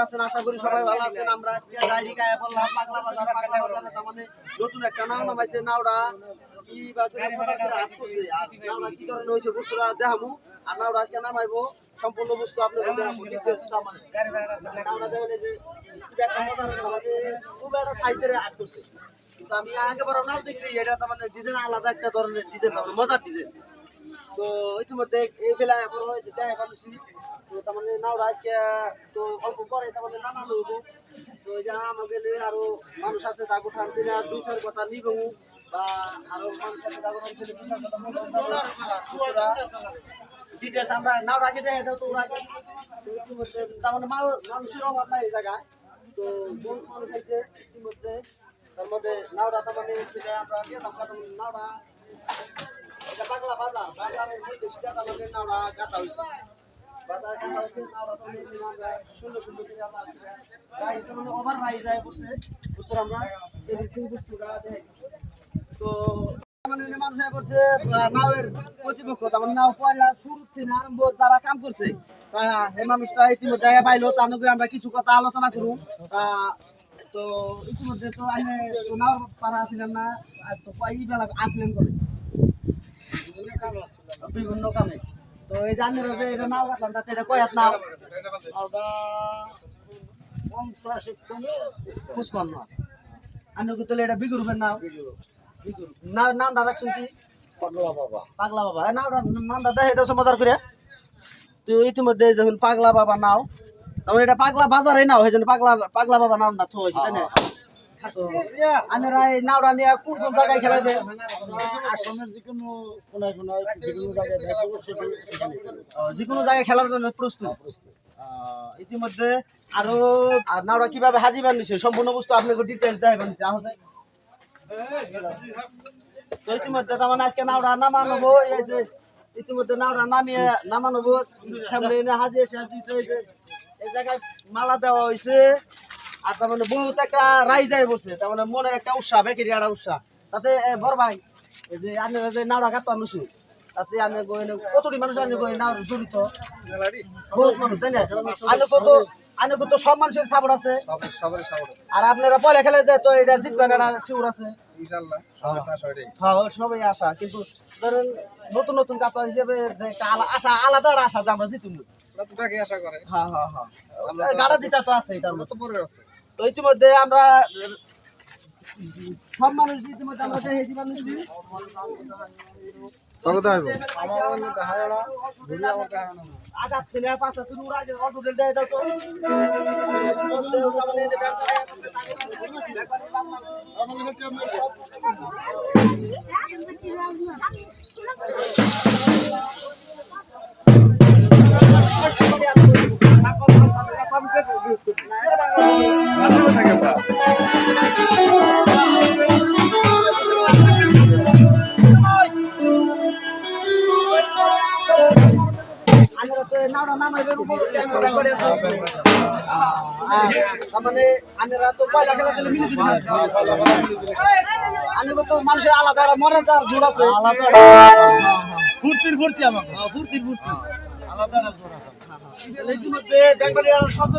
আছেন? আশা করি সবাই ভালো আছেন। আমরা আজকে ডায়েরি গায়ে বললাম পাগলা বাজারে মানে নতুন একটা নাও নামাইছে। নাওটা কি বা হাত করছে আর নাওটা কি ধরনের হয়েছে বুঝতে দেখাবো। আর নাওটা আজকে নামাইবো সম্পূর্ণ বুঝতে আপনাদের দেখাবো। নাওটা দেখেন যে খুব একটা সাইজের হাত করছে। কিন্তু আমি আগে বড় নাও দেখছি, এটা তো মানে ডিজাইন আলাদা একটা ধরনের ডিজাইন, তার মজার ডিজাইন। তো ইতিমধ্যে এই বেলায় আবার হয়েছে দেখা পাচ্ছি। তো তার মানে নাওটা আজকে তো অল্প পরে তার মানে নামানো হবো। তো এই যে আমাকে আরো মানুষ আছে তা কোঠান দিনে আর দুই চার কথা নিবো বা আরো মানুষ আছে তা কোঠান দিনে দুই চার কথা ডিটেলস আমরা নাওটা আগে দেখে দাও। তো ওরা ইতিমধ্যে তার মানে মানুষের অভাব নাই এই জায়গায়। তো বহুত মানুষ আছে ইতিমধ্যে। তার মধ্যে নাওটা তার মানে আমরা নিয়ে নাওটা পাগলা বাজার বাজারের মধ্যে সেটা তার মানে নাওটা গাঁথা হয়েছে। বাজার গাঁথা হয়েছে নাওটা তো আমরা সুন্দর সুন্দর করে আমরা রাইস তো মানে ওভার রাইস যায় বসে বুঝতে আমরা এই বস্তুটা দেখে তো মানে মানুষ করছে নাওয়ের কর্তৃপক্ষ তার মানে নাও পয়লা শুরু থেকে আরম্ভ যারা কাম করছে তা এই মানুষটা ইতিমধ্যে পাইলো তার নাকি আমরা কিছু কথা আলোচনা করুন। তো ইতিমধ্যে তো আমি নাওর পাড়া আসছিলাম না তো এই বেলা আসলেন করে বিভিন্ন কামে। তো এই জানি যে এটা নাও গাছলাম তাতে এটা কয়াত নাও 50 আমি তাহলে এটা বিগুরুবের নাও নামটা রাখছেন কি পাগলা বাবা। পাগলা বাবা নামটা দেখে দাও মজার করে। তো ইতিমধ্যে দেখুন পাগলা বাবা নাও তারপরে এটা পাগলা বাজারে নাও হয়েছে পাগলা পাগলা বাবা নামটা থো হয়েছে তাই না। নাওটা নিয়ে কোন কোন জায়গায় খেলাবে? আসামের যেকোনো জায়গায় যেকোনো জায়গায় খেলার জন্য প্রস্তুত। ইতিমধ্যে আরো নাওটা কিভাবে হাজি বানিয়েছে সম্পূর্ণ বস্তু আপনাকে ডিটেলস দেয় বানিয়েছে আছে। তো ইতিমধ্যে তার মানে আজকে নাওটা নামানো এই যে ইতিমধ্যে নাওটা নামিয়ে নামানো সামনে এনে হাজি এসে এই জায়গায় মালা দেওয়া হয়েছে। আর তার মানে বহুত একটা রাইজাই বসে তার মানে মনের একটা উৎসাহ বেকেরি একটা উৎসাহ তাতে বড় ভাই এই যে আমি যে নাওটা কাটতে আনছি তাতে আমি কতটি মানুষ আমি নাও জড়িত বহুত মানুষ তাই না। আমি কত সব মানুষের সাপোর্ট আছে আর আপনারা পয়লা খেলে যায় তো এটা জিতবেন এটা শিউর আছে হ্যাঁ সবাই আশা। কিন্তু ধরেন নতুন নতুন কাতা হিসেবে যে একটা আশা আলাদা আশা যে আমরা জিতুন হ্যাঁ হ্যাঁ হ্যাঁ গাড়া জিতা তো আছে এটার মতো আছে। তো ইতিমধ্যে আমরা সব মানুষ ইতিমধ্যে আমরা দেখেছি মানুষ আঘাত ছিল পাঁচা তুমি ওরা অটো দেয় দাও তো মানে আনেরা তো পয়লা খেলা খেলে মিলে জুলি আনে তো মানুষের আলাদা মনে তার জোর আছে ফুর্তির ফুর্তি আমাকে ফুর্তির ফুর্তি আলাদা জোর আছে। ইতিমধ্যে বেঙ্গলি শব্দ